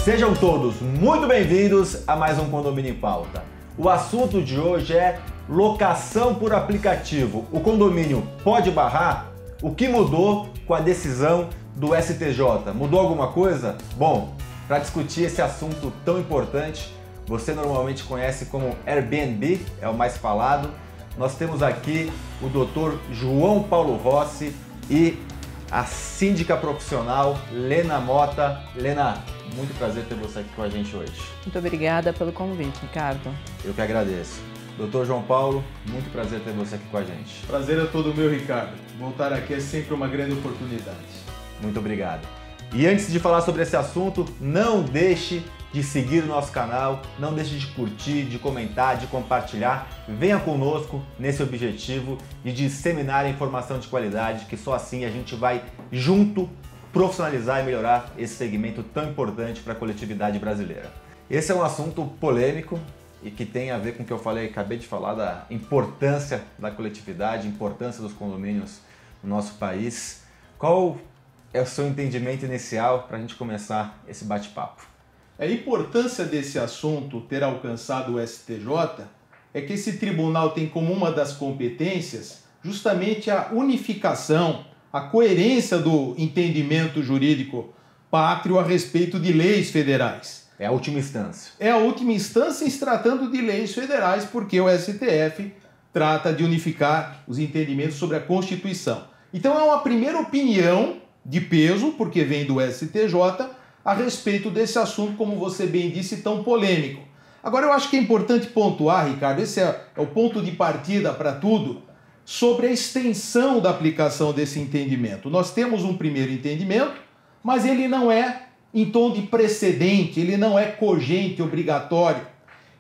Sejam todos muito bem-vindos a mais um Condomínio em Pauta. O assunto de hoje é locação por aplicativo. O condomínio pode barrar? O que mudou com a decisão do STJ? Mudou alguma coisa? Bom, para discutir esse assunto tão importante, você normalmente conhece como Airbnb, é o mais falado. Nós temos aqui o Dr. João Paulo Rossi e a síndica profissional Lena Mota. Lena, muito prazer ter você aqui com a gente hoje. Muito obrigada pelo convite, Ricardo. Eu que agradeço. Dr. João Paulo, muito prazer ter você aqui com a gente. Prazer é todo meu, Ricardo. Voltar aqui é sempre uma grande oportunidade. Muito obrigado. E antes de falar sobre esse assunto, não deixe de seguir o nosso canal, não deixe de curtir, de comentar, de compartilhar. Venha conosco nesse objetivo de disseminar a informação de qualidade, que só assim a gente vai junto profissionalizar e melhorar esse segmento tão importante para a coletividade brasileira. Esse é um assunto polêmico e que tem a ver com o que eu acabei de falar da importância da coletividade, importância dos condomínios no nosso país. Qual é o seu entendimento inicial para a gente começar esse bate-papo? A importância desse assunto ter alcançado o STJ é que esse tribunal tem como uma das competências justamente a unificação, a coerência do entendimento jurídico pátrio a respeito de leis federais. É a última instância. É a última instância em se tratando de leis federais, porque o STF trata de unificar os entendimentos sobre a Constituição. Então é uma primeira opinião de peso, porque vem do STJ, a respeito desse assunto, como você bem disse, tão polêmico. Agora eu acho que é importante pontuar, Ricardo, esse é o ponto de partida para tudo, sobre a extensão da aplicação desse entendimento. Nós temos um primeiro entendimento, mas ele não é em tom de precedente, ele não é cogente, obrigatório.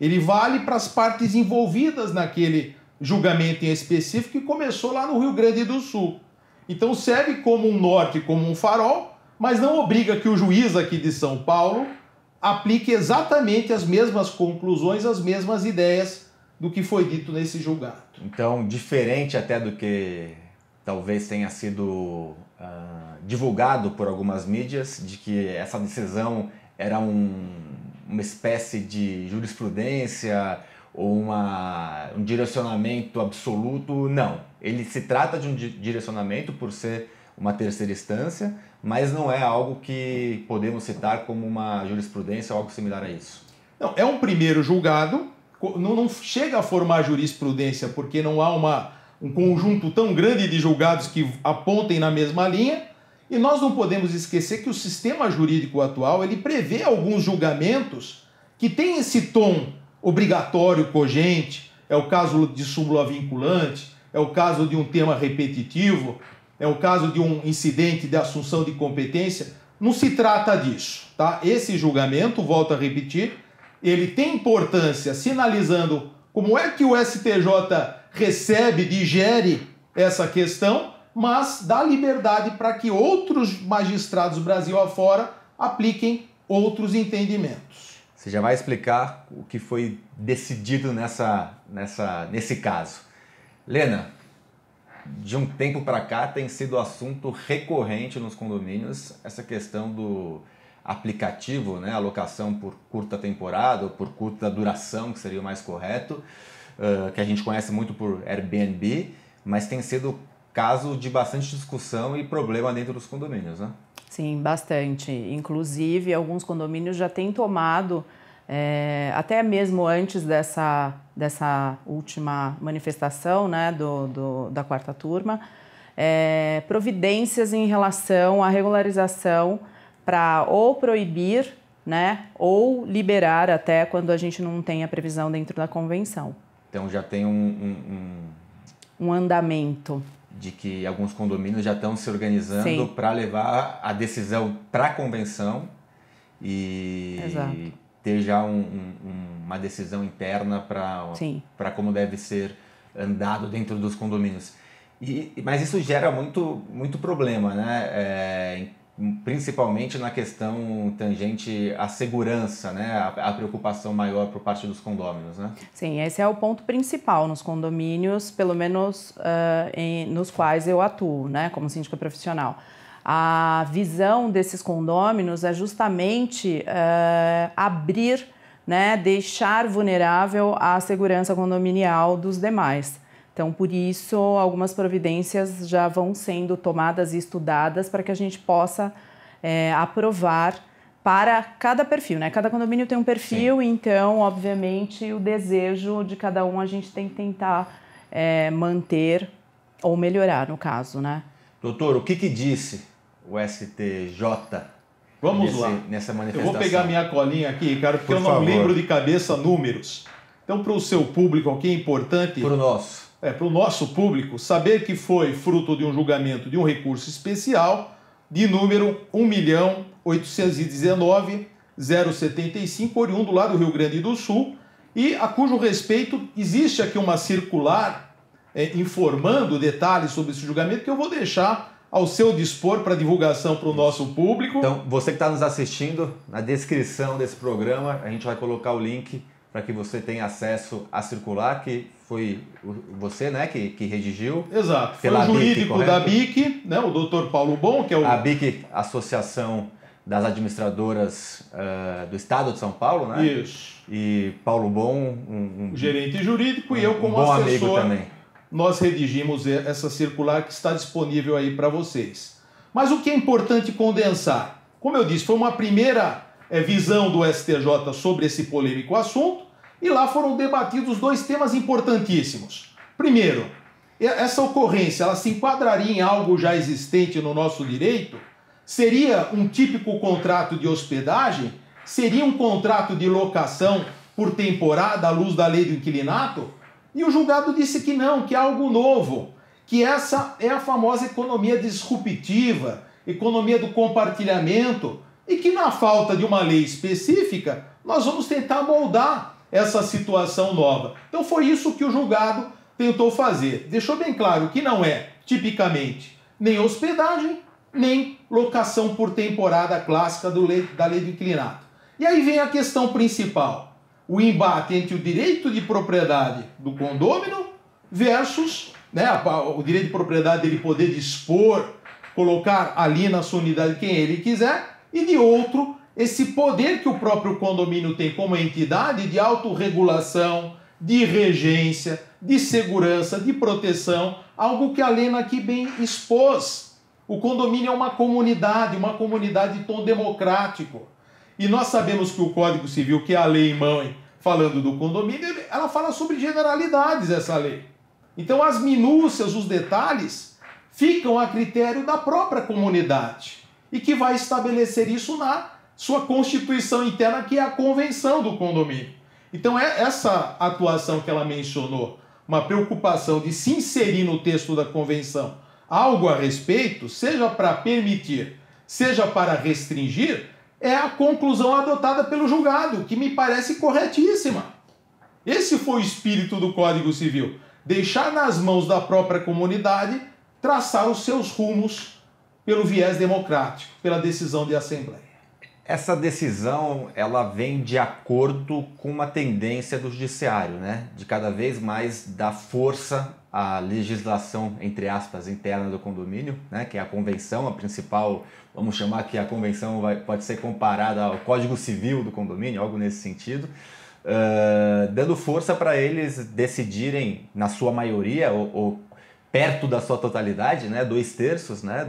Ele vale para as partes envolvidas naquele julgamento em específico que começou lá no Rio Grande do Sul. Então serve como um norte, como um farol, mas não obriga que o juiz aqui de São Paulo aplique exatamente as mesmas conclusões, as mesmas ideias do que foi dito nesse julgado. Então, diferente até do que talvez tenha sido divulgado por algumas mídias, de que essa decisão era uma espécie de jurisprudência ou um direcionamento absoluto, não. Ele se trata de um direcionamento por ser uma terceira instância, mas não é algo que podemos citar como uma jurisprudência ou algo similar a isso. Não, é um primeiro julgado, não chega a formar jurisprudência porque não há um conjunto tão grande de julgados que apontem na mesma linha, e nós não podemos esquecer que o sistema jurídico atual ele prevê alguns julgamentos que têm esse tom obrigatório, cogente, é o caso de súmula vinculante, é o caso de um tema repetitivo, é o caso de um incidente de assunção de competência. Não se trata disso, tá? Esse julgamento, volto a repetir, ele tem importância sinalizando como é que o STJ recebe, digere essa questão, mas dá liberdade para que outros magistrados Brasil afora apliquem outros entendimentos. Você já vai explicar o que foi decidido nesse caso. Lena, de um tempo para cá tem sido assunto recorrente nos condomínios essa questão do aplicativo, né? Alocação por curta temporada ou por curta duração, que seria o mais correto, que a gente conhece muito por Airbnb, mas tem sido caso de bastante discussão e problema dentro dos condomínios, né? Sim, bastante. Inclusive, alguns condomínios já têm tomado, até mesmo antes dessa última manifestação, né, da quarta turma, providências em relação à regularização para ou proibir, né, ou liberar até quando a gente não tem a previsão dentro da convenção. Então já tem um andamento. De que alguns condomínios já estão se organizando para levar a decisão para a convenção e Exato. ter já uma decisão interna para como deve ser andado dentro dos condomínios. Mas isso gera muito problema, né? Principalmente na questão tangente à segurança, né? A preocupação maior por parte dos condôminos, né? Sim, esse é o ponto principal nos condomínios, pelo menos nos quais eu atuo, né, como síndica profissional. A visão desses condôminos é justamente abrir, né, deixar vulnerável a segurança condominial dos demais. Então, por isso, algumas providências já vão sendo tomadas e estudadas para que a gente possa aprovar para cada perfil, né? Cada condomínio tem um perfil, sim. Então, obviamente, o desejo de cada um a gente tem que tentar manter ou melhorar, no caso, né? Doutor, o que disse o STJ nessa manifestação? Eu vou pegar minha colinha aqui, Ricardo, porque eu não lembro de cabeça números. Então, para o seu público aqui é importante... Para o nosso. Para o nosso público, saber que foi fruto de um julgamento de um recurso especial de número 1.819.075, oriundo lá do Rio Grande do Sul, e a cujo respeito existe aqui uma circular informando detalhes sobre esse julgamento que eu vou deixar ao seu dispor para divulgação para o nosso público. Então, você que está nos assistindo, na descrição desse programa, a gente vai colocar o link para que você tenha acesso à circular, que foi você, né, que redigiu. Exato, foi o jurídico da BIC, né, o doutor Paulo Bon, que é o... A BIC, Associação das Administradoras do Estado de São Paulo, né? Isso. E Paulo Bon, um gerente jurídico, e eu como bom assessor, amigo também. Nós redigimos essa circular que está disponível aí para vocês. Mas o que é importante condensar? Como eu disse, foi uma primeira visão do STJ sobre esse polêmico assunto, e lá foram debatidos dois temas importantíssimos. Primeiro, essa ocorrência ela se enquadraria em algo já existente no nosso direito? Seria um típico contrato de hospedagem? Seria um contrato de locação por temporada à luz da lei do inquilinato? E o julgado disse que não, que é algo novo, que essa é a famosa economia disruptiva, economia do compartilhamento, e que na falta de uma lei específica, nós vamos tentar moldar essa situação nova. Então foi isso que o julgado tentou fazer. Deixou bem claro que não é, tipicamente, nem hospedagem, nem locação por temporada clássica da lei do inquilinato. E aí vem a questão principal, o embate entre o direito de propriedade do condômino versus, né, o direito de propriedade dele poder dispor, colocar ali na sua unidade quem ele quiser, e de outro, esse poder que o próprio condomínio tem como entidade de autorregulação, de regência, de segurança, de proteção, algo que a Lena aqui bem expôs. O condomínio é uma comunidade de tom democrático. E nós sabemos que o Código Civil, que é a lei mãe, falando do condomínio, ela fala sobre generalidades, essa lei. Então as minúcias, os detalhes, ficam a critério da própria comunidade e que vai estabelecer isso na sua constituição interna, que é a convenção do condomínio. Então é essa atuação que ela mencionou, uma preocupação de se inserir no texto da convenção algo a respeito, seja para permitir, seja para restringir, é a conclusão adotada pelo julgado, que me parece corretíssima. Esse foi o espírito do Código Civil, deixar nas mãos da própria comunidade traçar os seus rumos pelo viés democrático, pela decisão de assembleia. Essa decisão, ela vem de acordo com uma tendência do judiciário, né? De cada vez mais dar força à legislação, entre aspas, interna do condomínio, né? Que é a convenção, a principal, vamos chamar que a convenção pode ser comparada ao Código Civil do condomínio, algo nesse sentido, dando força para eles decidirem, na sua maioria, ou perto da sua totalidade, né? 2/3, né?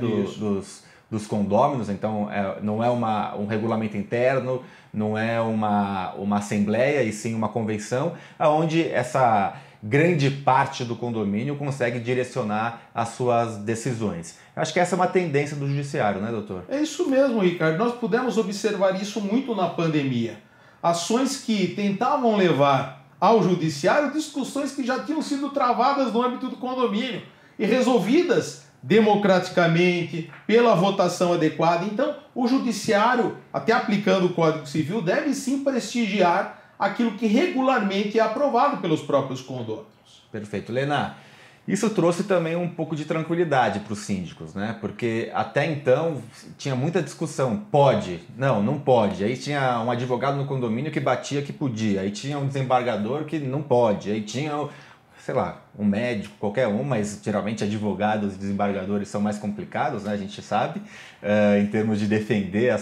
Dos condôminos, então não é um regulamento interno, não é uma assembleia, e sim uma convenção, onde essa grande parte do condomínio consegue direcionar as suas decisões. Eu acho que essa é uma tendência do judiciário, né, doutor? É isso mesmo, Ricardo. Nós pudemos observar isso muito na pandemia. Ações que tentavam levar ao judiciário discussões que já tinham sido travadas no âmbito do condomínio e resolvidas democraticamente, pela votação adequada. Então, o judiciário, até aplicando o Código Civil, deve sim prestigiar aquilo que regularmente é aprovado pelos próprios condôminos. Perfeito. Lena, isso trouxe também um pouco de tranquilidade para os síndicos, né? Porque até então tinha muita discussão. Pode? Não pode. Aí tinha um advogado no condomínio que batia que podia. Aí tinha um desembargador que não pode. Aí tinha sei lá, um médico, qualquer um, mas geralmente advogados e desembargadores são mais complicados, né? A gente sabe, em termos de defender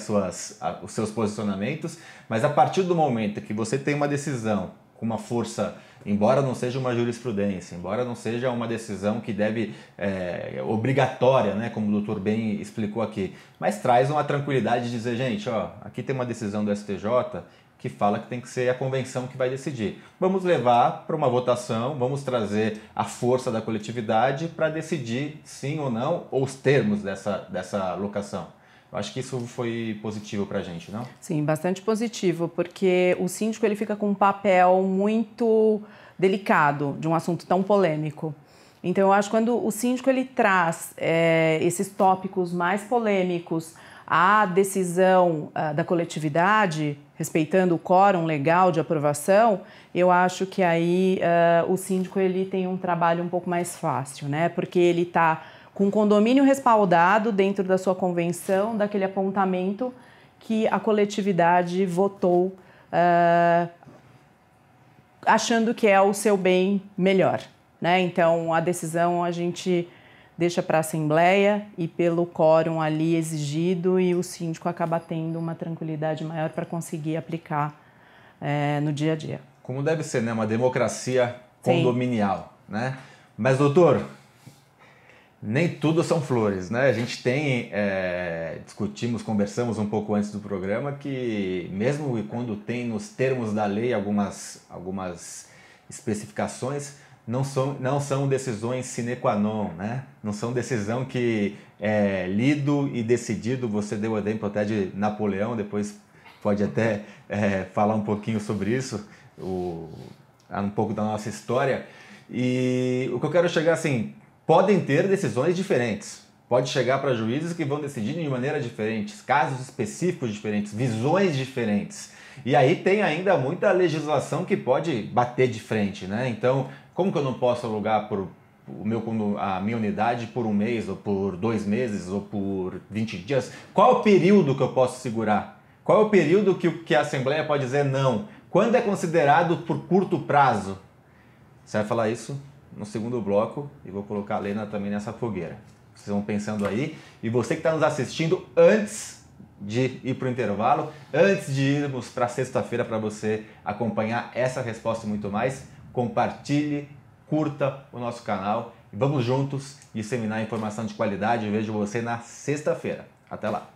os seus posicionamentos, mas a partir do momento que você tem uma decisão com uma força, embora não seja uma jurisprudência, embora não seja uma decisão que deve obrigatória, né, como o doutor bem explicou aqui, mas traz uma tranquilidade de dizer, gente, ó, aqui tem uma decisão do STJ que fala que tem que ser a convenção que vai decidir. Vamos levar para uma votação, vamos trazer a força da coletividade para decidir sim ou não, ou os termos dessa locação. Eu acho que isso foi positivo para a gente, não? Sim, bastante positivo, porque o síndico ele fica com um papel muito delicado de um assunto tão polêmico. Então, eu acho que quando o síndico ele traz esses tópicos mais polêmicos à decisão da coletividade, respeitando o quórum legal de aprovação, eu acho que aí o síndico ele tem um trabalho um pouco mais fácil, né? Porque ele está com o condomínio respaldado dentro da sua convenção, daquele apontamento que a coletividade votou achando que é o seu bem melhor, né? Então, a decisão a gente deixa para a Assembleia e pelo quórum ali exigido e o síndico acaba tendo uma tranquilidade maior para conseguir aplicar no dia a dia. Como deve ser, né? Uma democracia condominial, né? Mas, doutor, nem tudo são flores, né? A gente tem, conversamos um pouco antes do programa que mesmo quando tem nos termos da lei algumas especificações, não são decisões sine qua non, né? Não são decisão que é lido e decidido. Você deu o exemplo até de Napoleão, depois pode até falar um pouquinho sobre isso, um pouco da nossa história. E o que eu quero chegar assim, podem ter decisões diferentes, pode chegar para juízes que vão decidir de maneira diferente, casos específicos diferentes, visões diferentes. E aí tem ainda muita legislação que pode bater de frente, né? Então, como que eu não posso alugar a minha unidade por um mês, ou por 2 meses, ou por 20 dias? Qual é o período que eu posso segurar? Qual é o período que a Assembleia pode dizer não? Quando é considerado por curto prazo? Você vai falar isso no segundo bloco e vou colocar a Lena também nessa fogueira. Vocês vão pensando aí. E você que está nos assistindo, antes de ir para o intervalo, antes de irmos para sexta-feira para você acompanhar essa resposta e muito mais, compartilhe, curta o nosso canal e vamos juntos disseminar informação de qualidade. Eu vejo você na sexta-feira. Até lá!